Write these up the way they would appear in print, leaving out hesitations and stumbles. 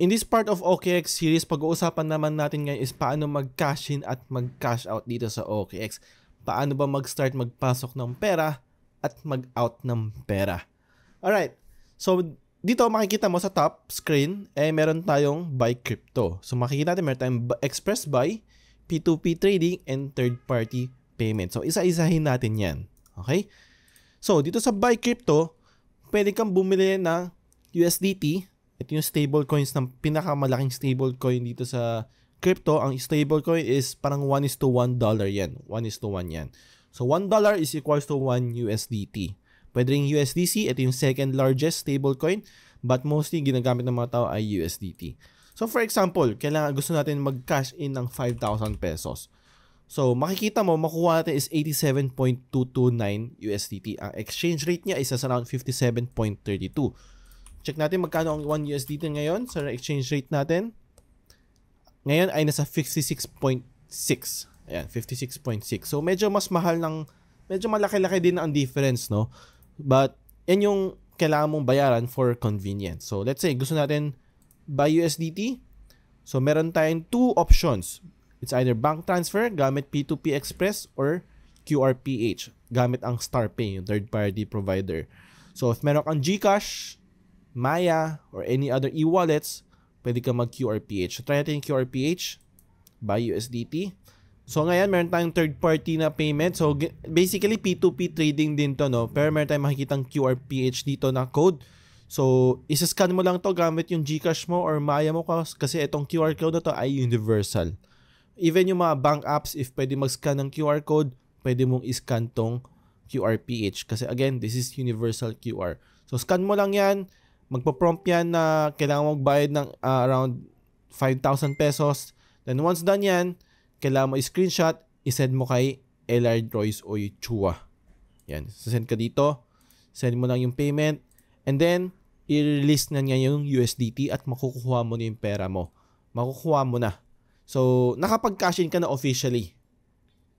In this part of OKX series, pag-uusapan naman natin ngayon is paano mag-cash in at mag-cash out dito sa OKX. Paano ba mag-start magpasok ng pera at mag-out ng pera. Alright, so dito makikita mo sa top screen, meron tayong buy crypto. So makikita natin meron tayong express buy, P2P trading, and third-party payment. So isa-isahin natin yan. Okay? So dito sa buy crypto, pwede kang bumili ng USDT. Ito yung stable coins ng pinakamalaking stable coin dito sa crypto. Ang stable coin is parang 1:1 dollar yan. 1:1 yan. So $1 is equals to 1 USDT. Pwede rin USDC. Ito yung second largest stable coin. But mostly ginagamit ng mga tao ay USDT. So for example, kailangan gusto natin mag-cash in ng 5,000 pesos. So makikita mo, makuha natin is 87.229 USDT. Ang exchange rate niya is around 57.32. Check natin magkano ang 1 USDT ngayon sa exchange rate natin. Ngayon ay nasa 56.6. Ayan, 56.6. So medyo mas mahal ng, medyo malaki-laki din ang difference, no? But yan yung kailangan mong bayaran for convenience. So let's say gusto natin buy USDT. So meron tayong two options. It's either bank transfer gamit P2P Express or QRPH gamit ang StarPay, yung third party provider. So if meron kang GCash, Maya, or any other e-wallets, pwede ka mag-QRPH. So, try natin yung QRPH, buy USDT. So, ngayon, meron tayong third-party na payment. So, basically, P2P trading din to, no? Pero meron tayong makikitang QRPH dito na code. So, isa-scan mo lang to gamit yung GCash mo or Maya mo kasi itong QR code na to ay universal. Even yung mga bank apps, if pwede mag-scan ng QR code, pwede mong i-scan tong QRPH. Kasi, again, this is universal QR. So, scan mo lang yan. Magpo-prompt yan na kailangan magbayad ng around 5,000 pesos. Then once done yan, kailangan mo i-screenshot, i-send mo kay Ellard Royce o Chua. Yan. Send ka dito, send mo lang yung payment, and then i-release na niya yung USDT at makukuha mo na yung pera mo. Makukuha mo na. So, nakapag-cash in ka na officially.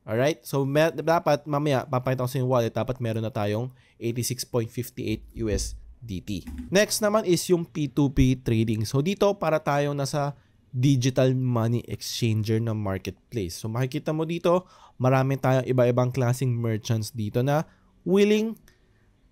Alright? So, dapat mamaya, papakita ko sa yung wallet, dapat meron na tayong 86.58 USDT. Next naman is yung P2P trading. So dito para tayong nasa digital money exchanger na marketplace. So makikita mo dito, marami tayong iba-ibang klaseng merchants dito na willing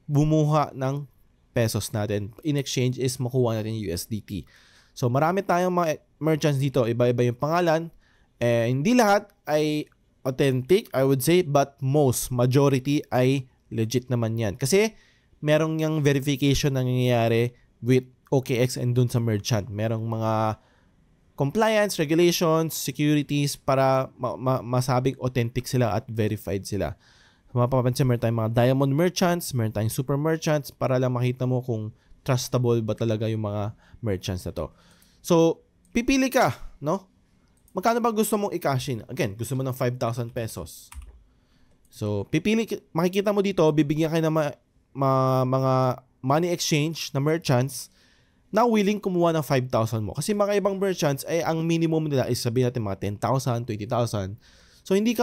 bumuha ng pesos natin. In exchange is makuha natin yung USDT. So marami tayong mga merchants dito, iba-iba yung pangalan. Hindi lahat ay authentic, I would say, but majority ay legit naman yan. Kasi merong yung verification na nangyayari with OKX and dun sa merchant. Merong mga compliance, regulations, securities para masabing authentic sila at verified sila. Mapapansin, meron tayong mga diamond merchants, meron tayong super merchants para lang makita mo kung trustable ba talaga yung mga merchants na to. So, pipili ka, no? Magkano ba gusto mong i-cash in? Again, gusto mo ng 5,000 pesos. So, makikita mo dito, bibigyan kayo ng mga money exchange na merchants na willing kumuha ng 5,000 mo. Kasi mga ibang merchants ay ang minimum nila is sabihin natin mga 10,000, 20,000. So hindi ka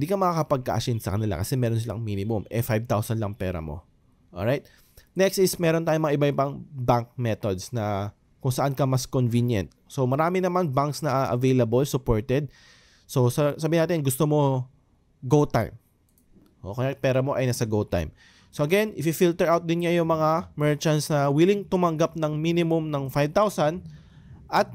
makakapag-cash in sa kanila kasi meron silang minimum. 5,000 lang pera mo. Alright? Next is meron tayong mga iba-ibang bank methods na kung saan ka mas convenient. So marami naman banks na available, supported. So sabihin natin gusto mo GoTime. Okay, pera mo ay nasa GoTime. So again, if you filter out din niya yung mga merchants na willing tumanggap ng minimum ng 5,000 at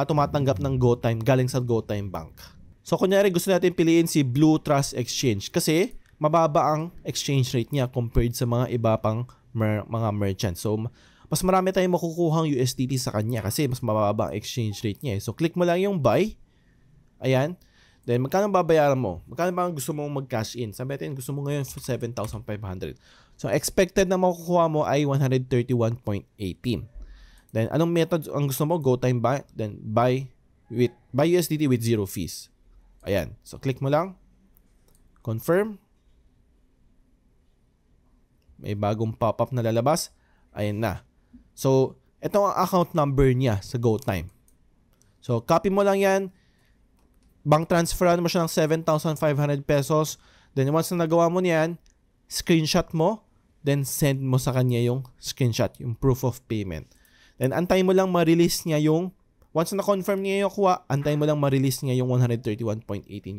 tumatanggap ng GoTime galing sa GoTime Bank. So kunyari gusto natin piliin si Blue Trust Exchange kasi mababa ang exchange rate niya compared sa mga iba pang mga merchants. So mas marami tayong makukuhang USDT sa kanya kasi mas mababa ang exchange rate niya. So click mo lang yung buy. Ayan. Then, magkano babayaran mo? Magkano ba gusto mong mag-cash in? Sabi natin, gusto mo ngayon 7,500. So, expected na makukuha mo ay 131.18. Then, anong method ang gusto mo? GoTime Bank. Then, buy USDT with zero fees. Ayan. So, click mo lang. Confirm. May bagong pop-up na lalabas. Ayan na. So, ito ang account number niya sa GoTime. So, copy mo lang yan. Bank transferan mo siya ng 7,500 pesos. Then once na nagawa mo niyan, screenshot mo, then send mo sa kanya yung screenshot, yung proof of payment. And antay mo lang ma-release niya yung, once na confirm niya yung kuha, antay mo lang ma-release niya yung 131.18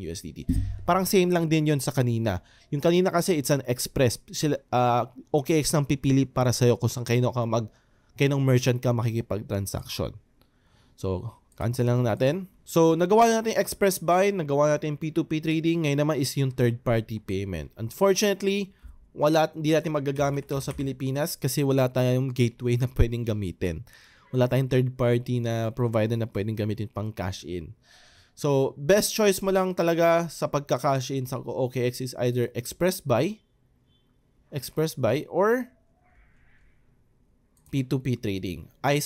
USDT. Parang same lang din yon sa kanina. Yung kanina kasi it's an express. OKX nang pipili para sa'yo kung saan kayo merchant ka makikipag-transaction. So, cancel lang natin. So, nagawa natin express buy, nagawa natin P2P trading, ngayon naman is yung third party payment. Unfortunately, hindi natin magagamit to sa Pilipinas kasi wala tayong gateway na pwedeng gamitin. Wala tayong third party na provider na pwedeng gamitin pang cash in. So, best choice mo lang talaga sa pagka-cash in sa OKX is either express buy or P2P trading. I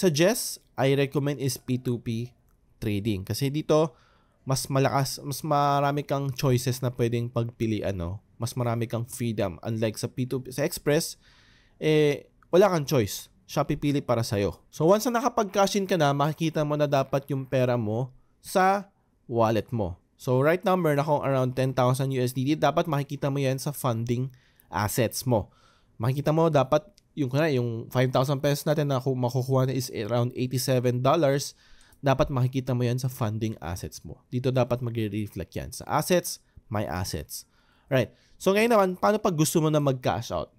recommend is P2P trading kasi dito mas marami kang choices na pwedeng pagpilian, no? Mas marami kang freedom. Unlike sa P2P, sa Express, wala kang choice. Siya pipili para sa'yo. So once na nakapag-cash in ka na, makikita mo na dapat yung pera mo sa wallet mo. So right now, meron akong around 10,000 USDT. Dapat makikita mo yan sa funding assets mo. Makikita mo dapat yung 5,000 pesos natin na makukuha na is around $87. Dapat makikita mo yan sa funding assets mo. Dito dapat mag-reflect yan. Sa assets, my assets. Right. So ngayon naman, paano pag gusto mo na mag-cash out?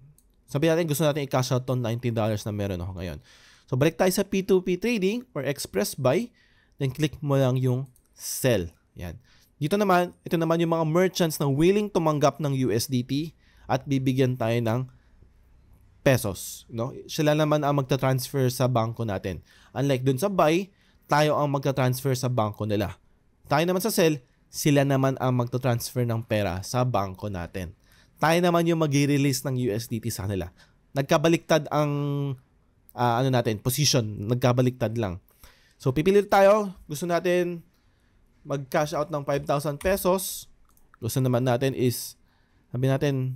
Sabihin natin, gusto natin i-cash out tong $19 na meron ako ngayon. So, balik tayo sa P2P trading or express buy. Then, click mo lang yung sell. Yan. Ito naman yung mga merchants na willing tumanggap ng USDT at bibigyan tayo ng pesos. No? Sila naman ang magta-transfer sa bangko natin. Unlike dun sa buy, tayo ang magta-transfer sa bangko nila. Tayo naman sa sell, sila naman ang magta-transfer ng pera sa bangko natin. Tayo naman yung mag-release ng USDT sa kanila. Nagkabaliktad ang position. Nagkabaliktad lang. So, pipili tayo. Gusto natin mag-cash out ng 5,000 pesos. Gusto naman natin is,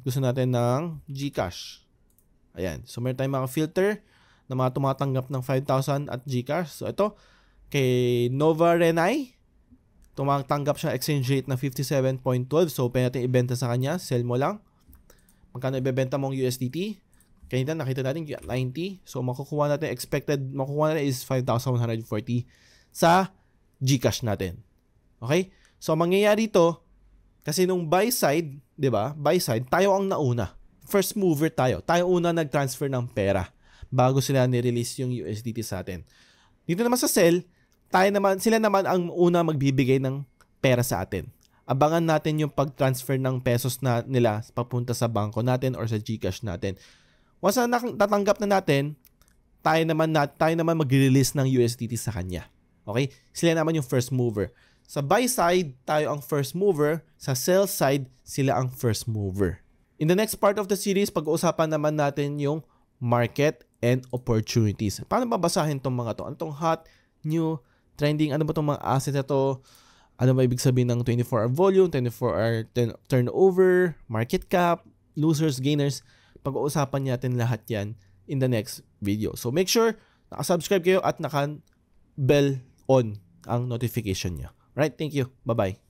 gusto natin ng GCash. Ayan. So, meron tayong mga filter na mga tumatanggap ng 5,000 at GCash. So, ito, kay Nova Renai, tumatanggap siya exchange rate na 57.12. So, pwede natin ibenta sa kanya. Sell mo lang. Magkano ibebenta mong USDT? Kanina nakita natin 90. So makukuha natin is 5,140 sa GCash natin. Okay? So mangyayari ito kasi nung buy side, 'di ba? Buy side, tayo ang nauna. First mover tayo. Tayo una nag-transfer ng pera bago sila ni-release yung USDT sa atin. Dito naman sa sell, sila naman ang una magbibigay ng pera sa atin. Abangan natin yung pag-transfer ng pesos nila papunta sa bangko natin or sa GCash natin. Once na tatanggap na natin, tayo naman mag-release ng USDT sa kanya. Okay? Sila naman yung first mover. Sa buy side, tayo ang first mover. Sa sell side, sila ang first mover. In the next part of the series, pag-uusapan naman natin yung market and opportunities. Paano babasahin itong mga to? Ano itong hot, new, trending? Ano ba itong mga asset na to? Ano ba ibig sabihin ng 24-hour volume, 24-hour turnover, market cap, losers, gainers? Pag-uusapan natin lahat yan in the next video. So make sure naka-subscribe kayo at naka-bell on ang notification nyo. Right? Thank you. Bye-bye.